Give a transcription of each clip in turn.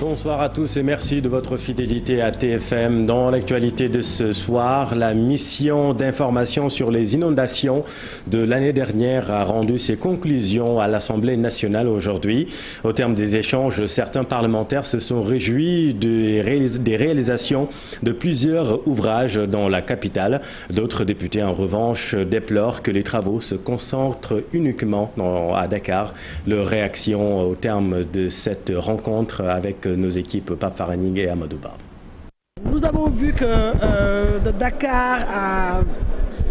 Bonsoir à tous et merci de votre fidélité à TFM. Dans l'actualité de ce soir, la mission d'information sur les inondations de l'année dernière a rendu ses conclusions à l'Assemblée nationale aujourd'hui. Au terme des échanges, certains parlementaires se sont réjouis des réalisations de plusieurs ouvrages dans la capitale. D'autres députés, en revanche, déplorent que les travaux se concentrent uniquement à Dakar. Leur réaction au terme de cette rencontre avec nos équipes Pape Faraning et Amadouba. Nous avons vu que de Dakar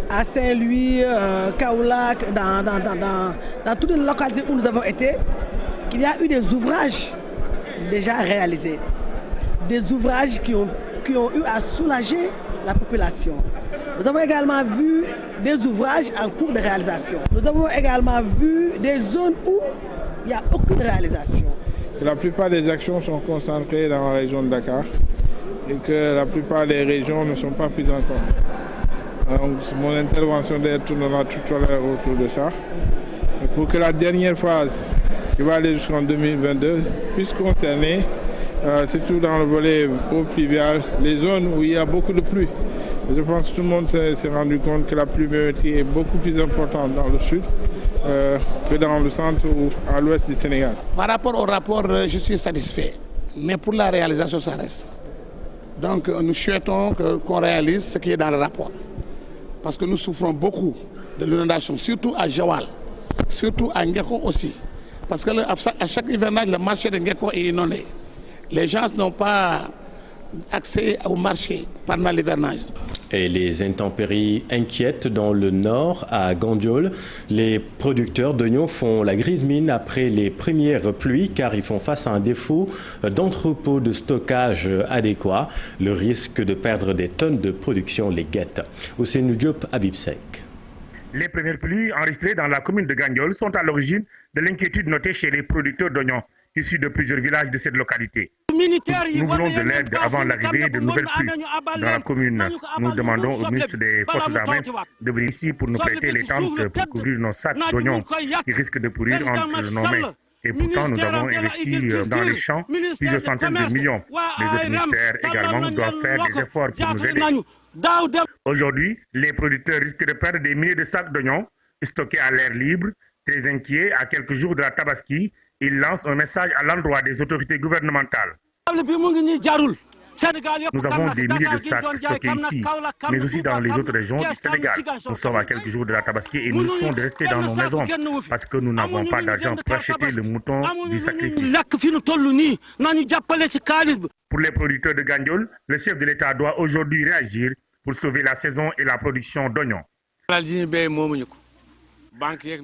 à Saint-Louis, Kaolack, dans toutes les localités où nous avons été, qu'il y a eu des ouvrages déjà réalisés. Des ouvrages qui ont eu à soulager la population. Nous avons également vu des ouvrages en cours de réalisation. Nous avons également vu des zones où il n'y a aucune réalisation. La plupart des actions sont concentrées dans la région de Dakar et que la plupart des régions ne sont pas prises en compte. Donc, mon intervention tournera tout à l'heure autour de ça. Et pour que la dernière phase, qui va aller jusqu'en 2022, puisse concerner, surtout dans le volet eau pluviale, les zones où il y a beaucoup de pluie. Et je pense que tout le monde s'est rendu compte que la pluviométrie est beaucoup plus importante dans le sud que dans le centre ou à l'ouest du Sénégal. Par rapport au rapport, je suis satisfait. Mais pour la réalisation, ça reste. Donc nous souhaitons qu'on réalise ce qui est dans le rapport. Parce que nous souffrons beaucoup de l'inondation, surtout à Jawal, surtout à Ngeko aussi. Parce que à chaque hivernage, le marché de Ngeko est inondé. Les gens n'ont pas accès au marché pendant l'hivernage. Et les intempéries inquiètent dans le nord, à Gandiol. Les producteurs d'oignons font la grise mine après les premières pluies car ils font face à un défaut d'entrepôt de stockage adéquat. Le risque de perdre des tonnes de production les guette. Ousseynou Diop, Habib Seck. Les premières pluies enregistrées dans la commune de Gandiol sont à l'origine de l'inquiétude notée chez les producteurs d'oignons issus de plusieurs villages de cette localité. Nous voulons de l'aide avant l'arrivée de nouvelles pluies dans la commune. Nous demandons au ministre des Forces armées de venir ici pour nous prêter les tentes pour couvrir nos sacs d'oignons qui risquent de pourrir entre nos mains. Et pourtant, nous avons investi dans les champs plusieurs centaines de millions. Les autres ministères également doivent faire des efforts pour nous aider. Aujourd'hui, les producteurs risquent de perdre des milliers de sacs d'oignons stockés à l'air libre. Très inquiets, à quelques jours de la Tabaski, ils lancent un message à l'endroit des autorités gouvernementales. Nous avons des milliers de sacs stockés ici, mais aussi dans les autres régions du Sénégal. Nous sommes à quelques jours de la Tabaski et nous risquons de rester dans nos maisons parce que nous n'avons pas d'argent pour acheter le mouton du sacrifice. Pour les producteurs de Gandiol, le chef de l'État doit aujourd'hui réagir pour sauver la saison et la production d'oignons.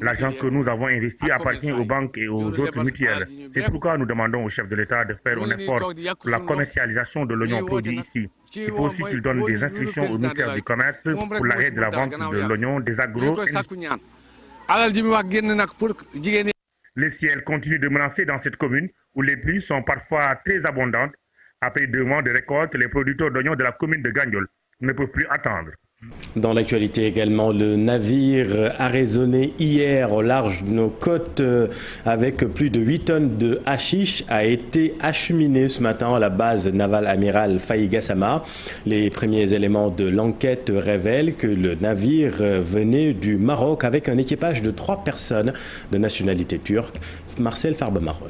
L'argent que nous avons investi appartient aux banques et aux autres mutuelles. C'est pourquoi nous demandons au chef de l'État de faire un effort pour la commercialisation de l'oignon produit ici. Il faut aussi qu'il donne des instructions au ministère du Commerce pour l'arrêt de la vente de l'oignon des agro. Le ciel continue de menacer dans cette commune où les pluies sont parfois très abondantes. Après 2 mois de récolte, les producteurs d'oignons de la commune de Gandiol ne peuvent plus attendre. Dans l'actualité également, le navire a résonné hier au large de nos côtes avec plus de 8 tonnes de hashish a été acheminé ce matin à la base navale amiral Faye Gassama. Les premiers éléments de l'enquête révèlent que le navire venait du Maroc avec un équipage de 3 personnes de nationalité turque. Marcel Farbe-Marron.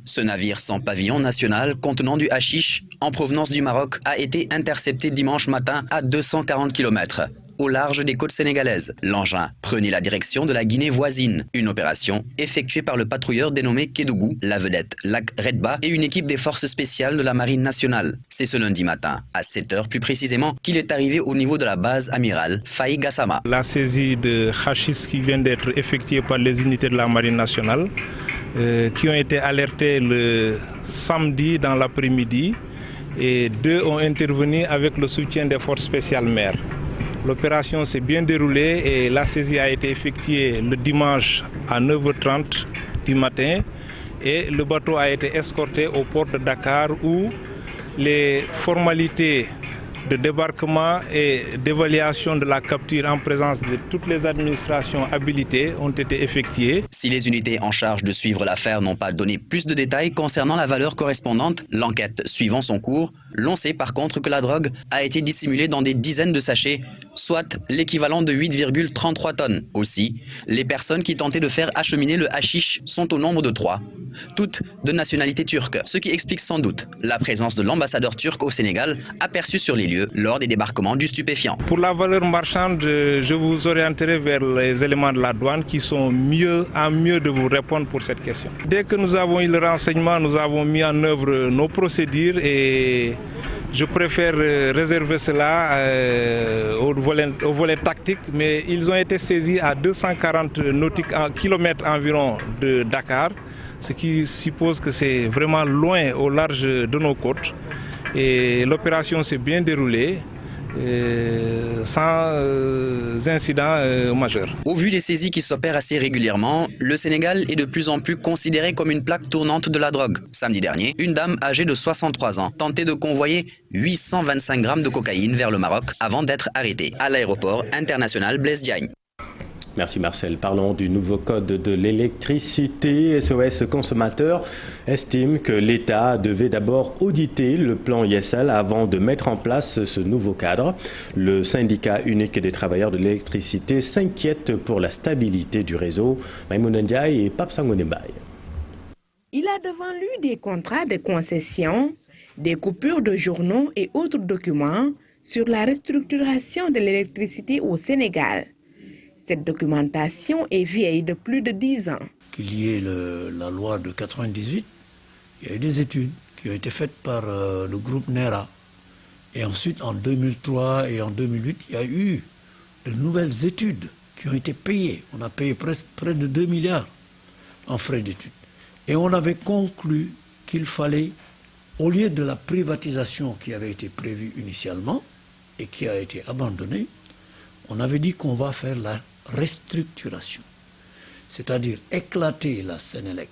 Ce navire sans pavillon national contenant du hashish en provenance du Maroc a été intercepté dimanche matin à 240 km au large des côtes sénégalaises. L'engin prenait la direction de la Guinée voisine. Une opération effectuée par le patrouilleur dénommé Kédougou, la vedette Lac Redba et une équipe des forces spéciales de la Marine nationale. C'est ce lundi matin, à 7h plus précisément, qu'il est arrivé au niveau de la base amirale Faye Gassama. La saisie de hashish qui vient d'être effectuée par les unités de la Marine nationale qui ont été alertés le samedi dans l'après-midi et 2 ont intervenu avec le soutien des forces spéciales mer. L'opération s'est bien déroulée et la saisie a été effectuée le dimanche à 9h30 du matin et le bateau a été escorté au port de Dakar où les formalités de débarquement et d'évaluation de la capture en présence de toutes les administrations habilitées ont été effectuées. Si les unités en charge de suivre l'affaire n'ont pas donné plus de détails concernant la valeur correspondante, l'enquête suivant son cours, l'on sait par contre que la drogue a été dissimulée dans des dizaines de sachets, soit l'équivalent de 8,33 tonnes. Aussi, les personnes qui tentaient de faire acheminer le hashish sont au nombre de 3, toutes de nationalité turque, ce qui explique sans doute la présence de l'ambassadeur turc au Sénégal aperçu sur les lieux lors des débarquements du stupéfiant. Pour la valeur marchande, je vous orienterai vers les éléments de la douane qui sont mieux de vous répondre pour cette question. Dès que nous avons eu le renseignement, nous avons mis en œuvre nos procédures et je préfère réserver cela au volet tactique, mais ils ont été saisis à 240 kilomètres environ de Dakar, ce qui suppose que c'est vraiment loin au large de nos côtes. Et l'opération s'est bien déroulée sans incident majeur. Au vu des saisies qui s'opèrent assez régulièrement, le Sénégal est de plus en plus considéré comme une plaque tournante de la drogue. Samedi dernier, une dame âgée de 63 ans tentait de convoyer 825 grammes de cocaïne vers le Maroc avant d'être arrêtée à l'aéroport international Blaise Diagne. Merci Marcel. Parlons du nouveau code de l'électricité. SOS Consommateurs estime que l'État devait d'abord auditer le plan ISL avant de mettre en place ce nouveau cadre. Le syndicat unique des travailleurs de l'électricité s'inquiète pour la stabilité du réseau. Maïmouna Ndiaye et Pape Sangone Mbaye. Il a devant lui des contrats de concession, des coupures de journaux et autres documents sur la restructuration de l'électricité au Sénégal. Cette documentation est vieille de plus de 10 ans. Qu'il y ait la loi de 98, il y a eu des études qui ont été faites par le groupe NERA. Et ensuite, en 2003 et en 2008, il y a eu de nouvelles études qui ont été payées. On a payé près de 2 milliards en frais d'études. Et on avait conclu qu'il fallait, au lieu de la privatisation qui avait été prévue initialement et qui a été abandonnée, on avait dit qu'on va faire la restructuration, c'est-à-dire éclater la Sénélec,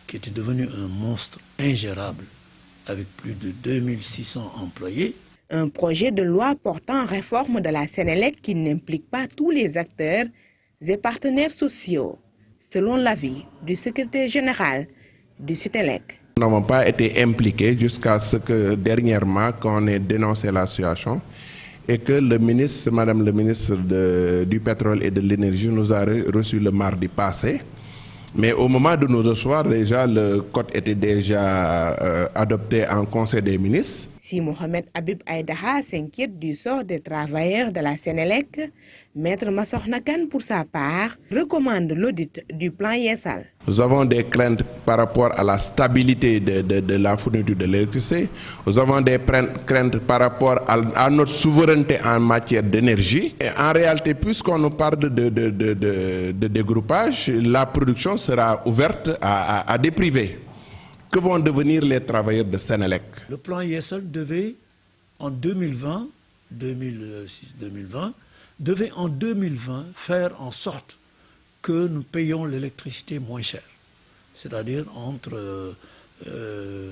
qui était devenue un monstre ingérable avec plus de 2600 employés. Un projet de loi portant réforme de la Sénélec qui n'implique pas tous les acteurs et partenaires sociaux, selon l'avis du secrétaire général du Sénélec. Nous n'avons pas été impliqués jusqu'à ce que dernièrement, qu'on ait dénoncé la situation, et que le ministre, Madame le ministre du Pétrole et de l'Énergie nous a reçu le mardi passé. Mais au moment de nous recevoir, déjà, le code était déjà adopté en Conseil des ministres. Si Mohamed Habib Aïdaha s'inquiète du sort des travailleurs de la Sénélec, Maître Massokhna Kane, pour sa part, recommande l'audit du plan ISL. Nous avons des craintes par rapport à la stabilité de la fourniture de l'électricité. Nous avons des craintes par rapport à notre souveraineté en matière d'énergie. Et en réalité, puisqu'on nous parle de dégroupage, la production sera ouverte à des privés. Que vont devenir les travailleurs de Sénélec? Le plan ISL devait, en 2020, 2006-2020, devait en 2020 faire en sorte que nous payions l'électricité moins cher, c'est-à-dire entre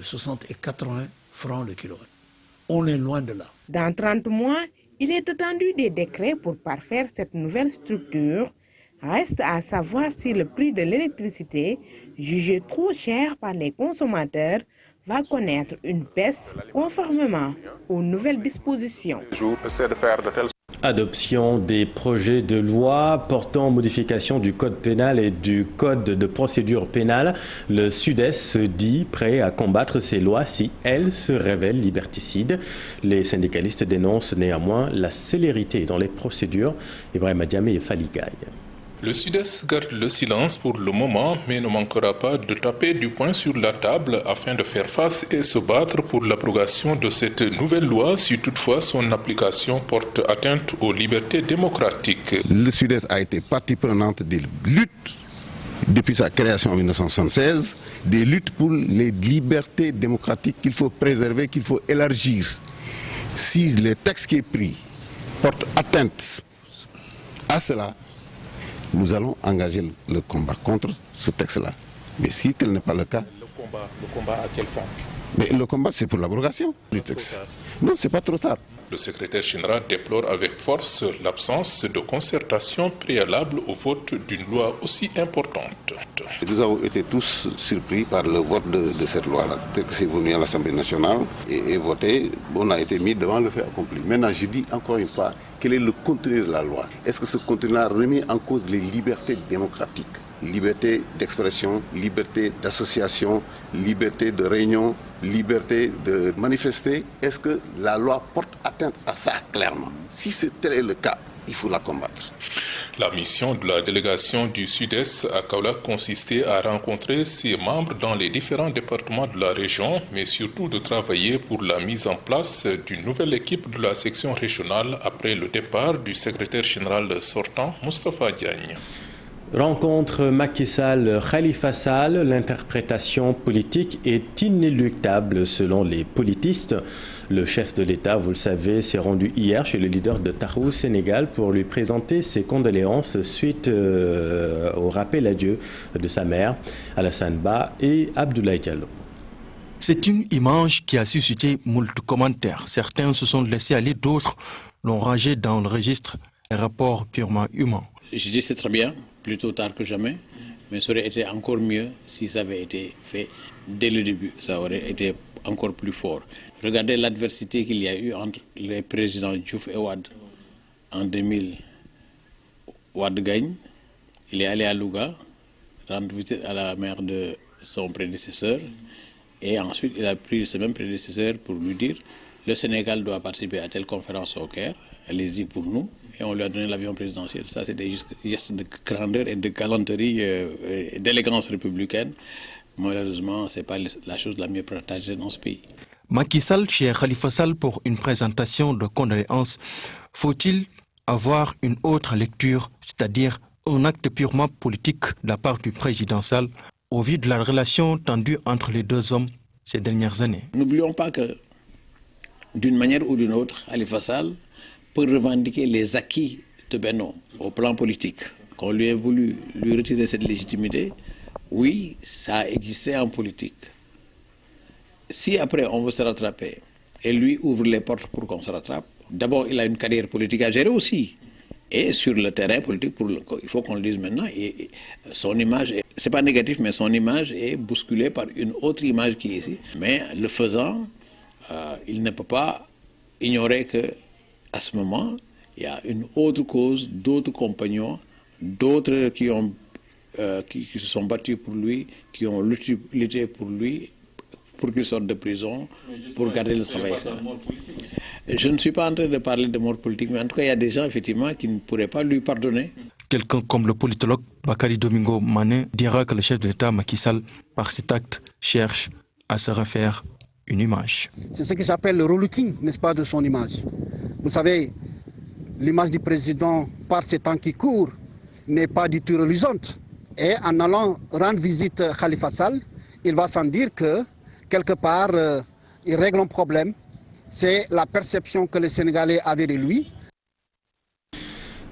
60 et 80 francs le kilowatt. On est loin de là. Dans 30 mois, il est attendu des décrets pour parfaire cette nouvelle structure. Reste à savoir si le prix de l'électricité, jugé trop cher par les consommateurs, va connaître une baisse conformément aux nouvelles dispositions. Adoption des projets de loi portant modification du code pénal et du code de procédure pénale. Le Sud-Est se dit prêt à combattre ces lois si elles se révèlent liberticides. Les syndicalistes dénoncent néanmoins la célérité dans les procédures. Ibrahim Diamé et Fally Gaye. Le Sud-Est garde le silence pour le moment, mais ne manquera pas de taper du poing sur la table afin de faire face et se battre pour l'abrogation de cette nouvelle loi si toutefois son application porte atteinte aux libertés démocratiques. Le Sud-Est a été partie prenante des luttes depuis sa création en 1976, des luttes pour les libertés démocratiques qu'il faut préserver, qu'il faut élargir. Si le texte qui est pris porte atteinte à cela, nous allons engager le combat contre ce texte-là. Mais si tel n'est pas le cas... Le combat à quelle fin? Mais le combat, c'est pour l'abrogation du texte. Non, c'est pas trop tard. Le secrétaire général déplore avec force l'absence de concertation préalable au vote d'une loi aussi importante. Nous avons été tous surpris par le vote de cette loi-là, tel que c'est venu à l'Assemblée nationale et voté. On a été mis devant le fait accompli. Maintenant, je dis encore une fois, quel est le contenu de la loi? Est-ce que ce contenu-là remet en cause les libertés démocratiques? Liberté d'expression, liberté d'association, liberté de réunion, liberté de manifester. Est-ce que la loi porte atteinte à ça clairement? Si tel est le cas, il faut la combattre. La mission de la délégation du Sud-Est à Kaolack consistait à rencontrer ses membres dans les différents départements de la région, mais surtout de travailler pour la mise en place d'une nouvelle équipe de la section régionale après le départ du secrétaire général sortant, Moustapha Diagne. Rencontre Macky Sall, Khalifa Sall, l'interprétation politique est inéluctable selon les politistes. Le chef de l'État, vous le savez, s'est rendu hier chez le leader de Taxawu Sénégal pour lui présenter ses condoléances suite au rappel à Dieu de sa mère, Alassane Ba et Abdoulaye Diallo. C'est une image qui a suscité moult commentaires. Certains se sont laissés aller, d'autres l'ont rangé dans le registre des rapports purement humains. Je dis c'est très bien, plutôt tard que jamais, mais ça aurait été encore mieux si ça avait été fait dès le début. Ça aurait été encore plus fort. Regardez l'adversité qu'il y a eu entre les présidents Diouf et Wade. En 2000, Wade gagne, il est allé à Louga, rendre visite à la mère de son prédécesseur, et ensuite il a pris ce même prédécesseur pour lui dire le Sénégal doit participer à telle conférence au Caire, allez-y pour nous. Et on lui a donné l'avion présidentiel. Ça, c'est des gestes de grandeur et de galanterie, d'élégance républicaine. Malheureusement, ce n'est pas la chose la mieux partagée dans ce pays. Macky Sall chez Khalifa Sall pour une présentation de condoléances. Faut-il avoir une autre lecture, c'est-à-dire un acte purement politique de la part du président Sall, au vu de la relation tendue entre les deux hommes ces dernières années? N'oublions pas que, d'une manière ou d'une autre, Khalifa Sall peut revendiquer les acquis de Benno au plan politique. Qu'on lui ait voulu lui retirer cette légitimité, oui, ça a existé en politique. Si après on veut se rattraper et lui ouvre les portes pour qu'on se rattrape, d'abord il a une carrière politique à gérer aussi. Et sur le terrain politique, il faut qu'on le dise maintenant, et son image, c'est pas négatif, mais son image est bousculée par une autre image qui est ici. Mais le faisant, il ne peut pas ignorer que à ce moment, il y a une autre cause, d'autres compagnons, d'autres qui se sont battus pour lui, qui ont lutté pour lui, pour qu'il sorte de prison, pour garder le travail. Je ne suis pas en train de parler de mort politique, mais en tout cas, il y a des gens, effectivement, qui ne pourraient pas lui pardonner. Quelqu'un comme le politologue Bakary Domingo Mané dira que le chef de l'État, Macky Sall, par cet acte, cherche à se refaire une image. C'est ce qui s'appelle le relooking, n'est-ce pas, de son image. Vous savez, l'image du président, par ces temps qui courent, n'est pas du tout reluisante. Et en allant rendre visite à Khalifa Sall, il va sans dire que, quelque part, il règle un problème. C'est la perception que les Sénégalais avaient de lui.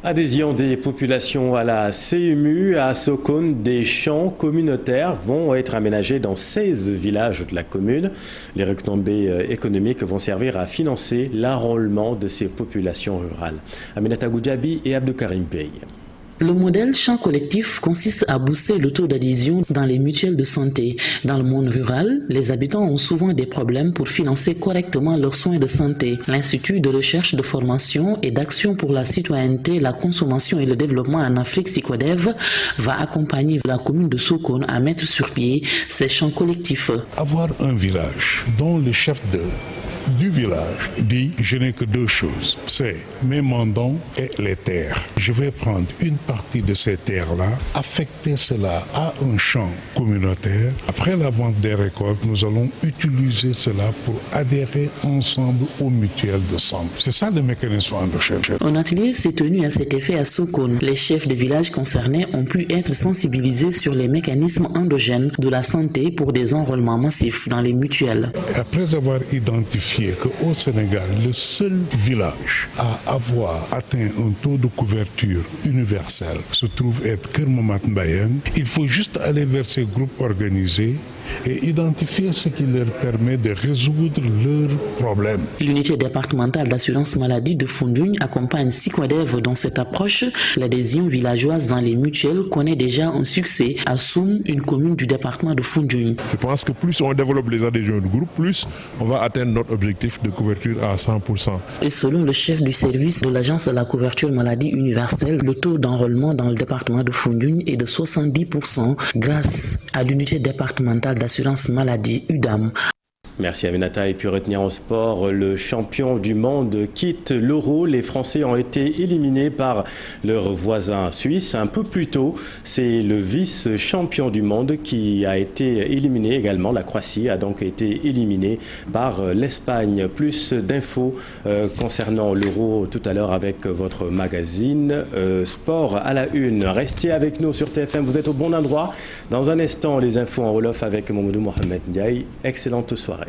Adhésion des populations à la CMU à Sokone, des champs communautaires vont être aménagés dans 16 villages de la commune. Les retombées économiques vont servir à financer l'enrôlement de ces populations rurales. Aminata Goudiaby et Abdoukarim Bey. Le modèle champ collectif consiste à booster le taux d'adhésion dans les mutuelles de santé. Dans le monde rural, les habitants ont souvent des problèmes pour financer correctement leurs soins de santé. L'Institut de recherche, de formation et d'action pour la citoyenneté, la consommation et le développement en Afrique, SICODEV, va accompagner la commune de Sokone à mettre sur pied ces champs collectifs. Avoir un village dont le chef du village dit « je n'ai que deux choses, c'est mes mandants et les terres. Je vais prendre une partie de ces terres-là, affecter cela à un champ communautaire. Après la vente des récoltes, nous allons utiliser cela pour adhérer ensemble aux mutuelles de santé. » C'est ça le mécanisme endogène. Un atelier s'est tenu à cet effet à Sokone. Les chefs de village concernés ont pu être sensibilisés sur les mécanismes endogènes de la santé pour des enrôlements massifs dans les mutuelles. Après avoir identifié qu'au Sénégal, le seul village à avoir atteint un taux de couverture universel se trouve être Kermamat Mbayang, il faut juste aller vers ces groupes organisés et identifier ce qui leur permet de résoudre leurs problèmes. L'unité départementale d'assurance maladie de Foundiougne accompagne Sikodev dans cette approche. L'adhésion villageoise dans les mutuelles connaît déjà un succès à Soum, une commune du département de Foundiougne. Je pense que plus on développe les adhésions du groupe, plus on va atteindre notre objectif de couverture à 100%. Et selon le chef du service de l'Agence de la couverture maladie universelle, le taux d'enrôlement dans le département de Foundiougne est de 70% grâce à l'unité départementale d'assurance maladie UDAM. Merci Aminata. Et puis retenir en sport, le champion du monde quitte l'Euro. Les Français ont été éliminés par leurs voisins suisses un peu plus tôt. C'est le vice-champion du monde qui a été éliminé également. La Croatie a donc été éliminée par l'Espagne. Plus d'infos concernant l'Euro tout à l'heure avec votre magazine Sport à la une. Restez avec nous sur TFM, vous êtes au bon endroit. Dans un instant, les infos en Wolof avec Mamadou Mohamed Ndiaye. Excellente soirée.